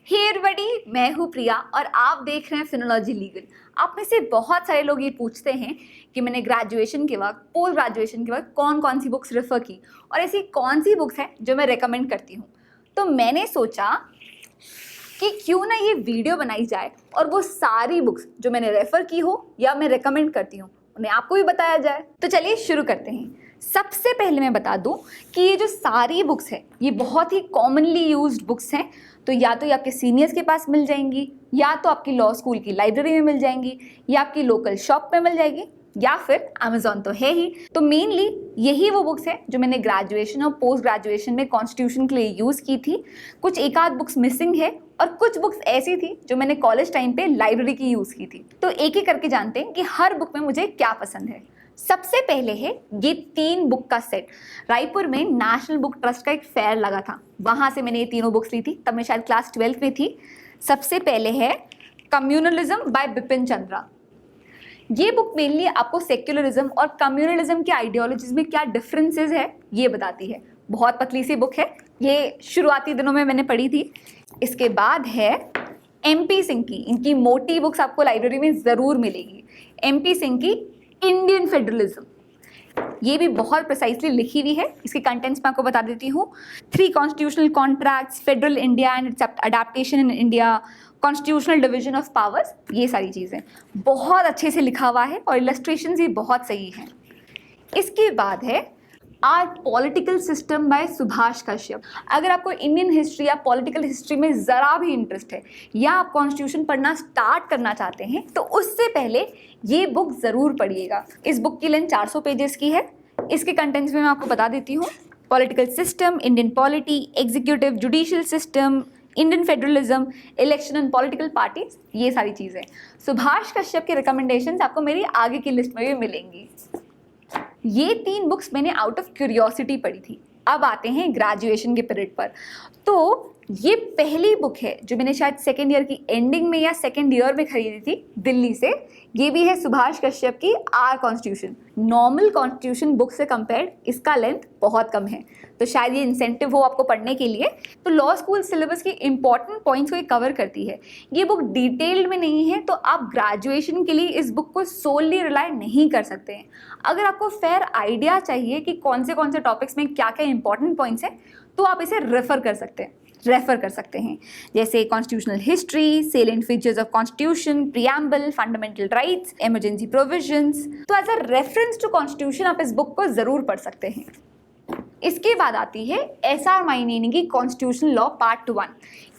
Hey everybody, मैं हूँ प्रिया और आप देख रहे हैं फिनोलॉजी लीगल। आप में से बहुत सारे लोग ये पूछते हैं कि मैंने ग्रेजुएशन के वक्त, पोस्ट ग्रेजुएशन के वक्त कौन कौन सी बुक्स रेफ़र की और ऐसी कौन सी बुक्स हैं जो मैं रेकमेंड करती हूँ। तो मैंने सोचा कि क्यों ना ये वीडियो बनाई जाए और वो सारी बुक्स जो मैंने रेफ़र की हो या मैं रेकमेंड करती हूँ उन्हें आपको भी बताया जाए। तो चलिए शुरू करते हैं। सबसे पहले मैं बता दूं कि ये जो सारी बुक्स हैं ये बहुत ही कॉमनली यूज्ड बुक्स हैं। तो या तो ये आपके सीनियर्स के पास मिल जाएंगी, या तो आपकी लॉ स्कूल की लाइब्रेरी में मिल जाएंगी, या आपकी लोकल शॉप में मिल जाएगी, या फिर अमेजोन तो है ही। तो मेनली यही वो बुक्स हैं जो मैंने ग्रेजुएशन और पोस्ट ग्रेजुएशन में कॉन्स्टिट्यूशन के लिए यूज़ की थी। कुछ एक आध बुक्स मिसिंग है और कुछ बुक्स ऐसी थी जो मैंने कॉलेज टाइम पे लाइब्रेरी की यूज़ की थी। तो एक एक करके जानते हैं कि हर बुक में मुझे क्या पसंद है। सबसे पहले है ये 3 बुक का सेट। रायपुर में नेशनल बुक ट्रस्ट का एक फेयर लगा था, वहाँ से मैंने ये तीनों बुक्स ली थी, तब मैं शायद क्लास 12th में थी। सबसे पहले है कम्युनलिज्म बाय बिपिन चंद्रा। ये बुक मेनली आपको सेक्युलरिज्म और कम्युनलिज्म के आइडियोलॉजीज में क्या डिफरेंसेस है ये बताती है। बहुत पतली सी बुक है, ये शुरुआती दिनों में मैंने पढ़ी थी। इसके बाद है MP सिंह की, इनकी मोटी बुक्स आपको लाइब्रेरी में ज़रूर मिलेगी। MP सिंह की इंडियन फेडरलिज्म, ये भी बहुत प्रिसाइसली लिखी हुई है। इसके कंटेंट्स मैं आपको बता देती हूँ। 3 constitutional contracts, federal India and it's adaptation in India, constitutional division of powers, ये सारी चीज़ें बहुत अच्छे से लिखा हुआ है और इलस्ट्रेशंस भी बहुत सही हैं। इसके बाद है our political system by Subhash Kashyap. अगर आपको इंडियन हिस्ट्री या पॉलिटिकल हिस्ट्री में ज़रा भी इंटरेस्ट है या आप कॉन्स्टिट्यूशन पढ़ना स्टार्ट करना चाहते हैं तो उससे पहले ये बुक ज़रूर पढ़िएगा। इस बुक की लेंथ 400 पेजेस की है। इसके कंटेंट्स में मैं आपको बता देती हूँ। Political system, Indian polity, executive judicial system, Indian federalism, election and political parties, ये सारी चीज़ें। सुभाष कश्यप के रिकमेंडेशंस आपको मेरी आगे की लिस्ट में भी मिलेंगी। ये 3 बुक्स मैंने आउट ऑफ क्यूरियोसिटी पढ़ी थी। अब आते हैं ग्रेजुएशन के पीरियड पर। तो ये पहली बुक है जो मैंने शायद सेकेंड ईयर की एंडिंग में या सेकेंड ईयर में खरीदी थी दिल्ली से। ये भी है सुभाष कश्यप की our constitution. Normal constitution book से कंपेयर्ड इसका लेंथ बहुत कम है, तो शायद ये इंसेंटिव हो आपको पढ़ने के लिए। तो लॉ स्कूल सिलेबस के इंपॉर्टेंट पॉइंट्स को ये कवर करती है। ये बुक डिटेल्ड में नहीं है, तो आप ग्रेजुएशन के लिए इस बुक को सोलली रिलाई नहीं कर सकते हैं। अगर आपको फेयर आइडिया चाहिए कि कौन से टॉपिक्स में क्या क्या इंपॉर्टेंट पॉइंट्स हैं, तो आप इसे रेफ़र कर सकते हैं जैसे constitutional history, salient features of constitution, preamble, fundamental rights, emergency provisions. तो as a reference to constitution आप इस बुक को ज़रूर पढ़ सकते हैं। इसके बाद आती है SR माइनेनी की कॉन्स्टिट्यूशनल लॉ पार्ट 1।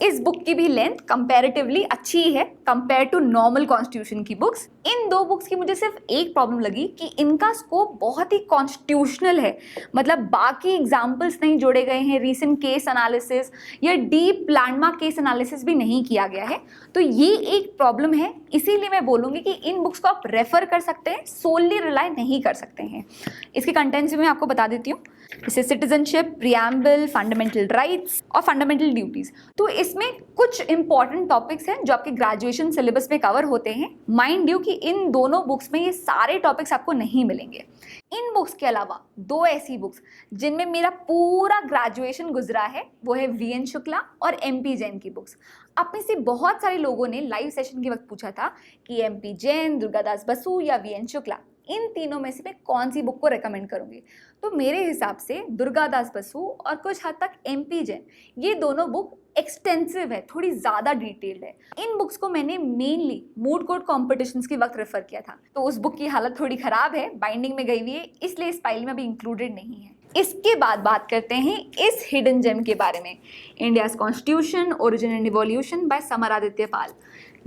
इस बुक की भी लेंथ कंपैरेटिवली अच्छी है कंपेयर टू नॉर्मल कॉन्स्टिट्यूशन की बुक्स। इन 2 बुक्स की मुझे सिर्फ एक प्रॉब्लम लगी कि इनका स्कोप बहुत ही कॉन्स्टिट्यूशनल है, मतलब बाकी एग्जाम्पल्स नहीं जोड़े गए हैं, रीसेंट केस एनालिसिस या डीप लैंडमार्क केस एनालिसिस भी नहीं किया गया है। तो ये एक प्रॉब्लम है, इसीलिए मैं बोलूँगी कि इन बुक्स को आप रेफ़र कर सकते हैं, सोलली रिलाई नहीं कर सकते हैं। इसके कंटेंट्स भी मैं आपको बता देती हूँ, जैसे सिटीजनशिप, प्रियम्बल, फंडामेंटल राइट्स और फंडामेंटल ड्यूटीज। तो इसमें कुछ इंपॉर्टेंट टॉपिक्स हैं जो आपके ग्रेजुएशन सिलेबस में कवर होते हैं। माइंड यू कि इन दोनों बुक्स में ये सारे टॉपिक्स आपको नहीं मिलेंगे। इन बुक्स के अलावा 2 ऐसी बुक्स जिनमें मेरा पूरा ग्रेजुएशन गुजरा है वो है VN शुक्ला और MP जैन की बुक्स। आप में से बहुत सारे लोगों ने लाइव सेशन के वक्त पूछा था कि MP जैन, दुर्गादास बसु या VN शुक्ला, इन तीनों में से मैं कौन सी बुक को रेकमेंड करूंगी। तो मेरे हिसाब से दुर्गादास बसु और कुछ हद तक MP जैन, ये दोनों बुक एक्सटेंसिव है, थोड़ी ज़्यादा डिटेल्ड है। इन बुक्स को मैंने मेनली मूड कोर्ट कॉम्पिटिशन्स के वक्त रेफर किया था, तो उस बुक की हालत थोड़ी ख़राब है, बाइंडिंग में गई हुई है, इसलिए इस फाइल में अभी इंक्लूडेड नहीं है। इसके बाद बात करते हैं इस हिडन जेम के बारे में, India's constitution, origin and evolution by Samaraditya Pal.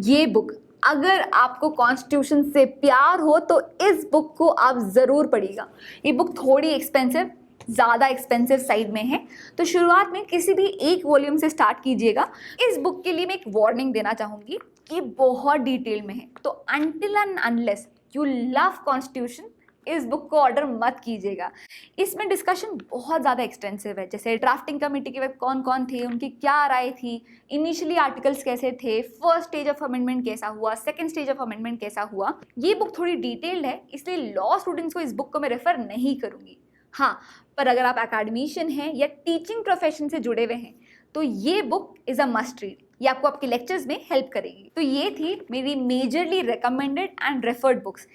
ये बुक, अगर आपको कॉन्स्टिट्यूशन से प्यार हो तो इस बुक को आप ज़रूर पढ़िएगा। ये बुक थोड़ी एक्सपेंसिव, ज़्यादा एक्सपेंसिव साइड में है, तो शुरुआत में किसी भी एक वॉल्यूम से स्टार्ट कीजिएगा। इस बुक के लिए मैं एक वार्निंग देना चाहूँगी कि बहुत डिटेल में है, तो until and unless you love constitution इस बुक को ऑर्डर मत कीजिएगा। इसमें डिस्कशन बहुत ज़्यादा एक्सटेंसिव है, जैसे ड्राफ्टिंग कमेटी के वक्त कौन कौन थे, उनकी क्या राय थी, इनिशियली आर्टिकल्स कैसे थे, फर्स्ट स्टेज ऑफ अमेंडमेंट कैसा हुआ, सेकंड स्टेज ऑफ अमेंडमेंट कैसा हुआ। ये बुक थोड़ी डिटेल्ड है, इसलिए लॉ स्टूडेंट्स को इस बुक को मैं रेफर नहीं करूँगी। हाँ, पर अगर आप एकेडमिशियन हैं या टीचिंग प्रोफेशन से जुड़े हुए हैं तो ये book is a must read, ये आपको आपके लेक्चर्स में हेल्प करेगी। तो ये थी मेरी majorly recommended and referred books.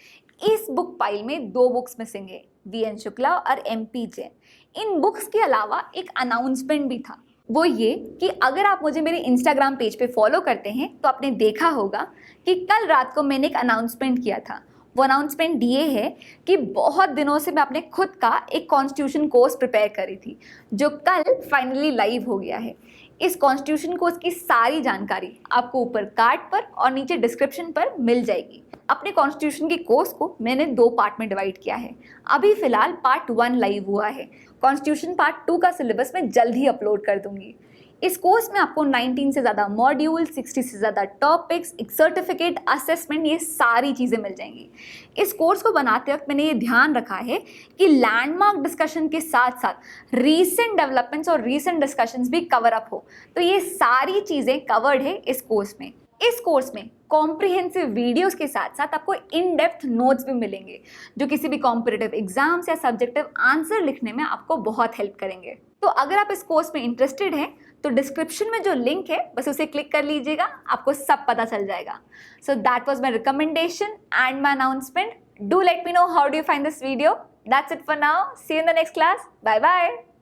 इस बुक पाइल में 2 बुक्स मिसिंग है, वी.एन. शुक्ला और एम.पी. जैन। इन बुक्स के अलावा एक अनाउंसमेंट भी था, वो ये कि अगर आप मुझे मेरे इंस्टाग्राम पेज पे फॉलो करते हैं तो आपने देखा होगा कि कल रात को मैंने एक अनाउंसमेंट किया था। वो अनाउंसमेंट ये है कि बहुत दिनों से मैं अपने खुद का एक कॉन्स्टिट्यूशन कोर्स प्रिपेयर करी थी, जो कल फाइनली लाइव हो गया है। इस कॉन्स्टिट्यूशन कोर्स की सारी जानकारी आपको ऊपर कार्ड पर और नीचे डिस्क्रिप्शन पर मिल जाएगी। अपने कॉन्स्टिट्यूशन के कोर्स को मैंने 2 पार्ट में डिवाइड किया है। अभी फिलहाल पार्ट 1 लाइव हुआ है। कॉन्स्टिट्यूशन पार्ट 2 का सिलेबस मैं जल्द ही अपलोड कर दूंगी। इस कोर्स में आपको 19 से ज़्यादा मॉड्यूल, 60 से ज़्यादा टॉपिक्स, एक सर्टिफिकेट, असेसमेंट, ये सारी चीज़ें मिल जाएंगी। इस कोर्स को बनाते वक्त मैंने ये ध्यान रखा है कि लैंडमार्क डिस्कशन के साथ साथ रीसेंट डेवलपमेंट्स और रीसेंट डिस्कशंस भी कवर अप हो। तो ये सारी चीज़ें कवर्ड है इस कोर्स में। इस कोर्स में कॉम्प्रिहेंसिव वीडियोस के साथ साथ आपको इन डेप्थ नोट्स भी मिलेंगे, जो किसी भी कॉम्पिटिटिव एग्जाम्स या सब्जेक्टिव आंसर लिखने में आपको बहुत हेल्प करेंगे। तो अगर आप इस कोर्स में इंटरेस्टेड हैं तो डिस्क्रिप्शन में जो लिंक है बस उसे क्लिक कर लीजिएगा, आपको सब पता चल जाएगा। So that was my recommendation and my announcement. Do let me know how do you find this video. That's it for now. See you in the next class. Bye bye.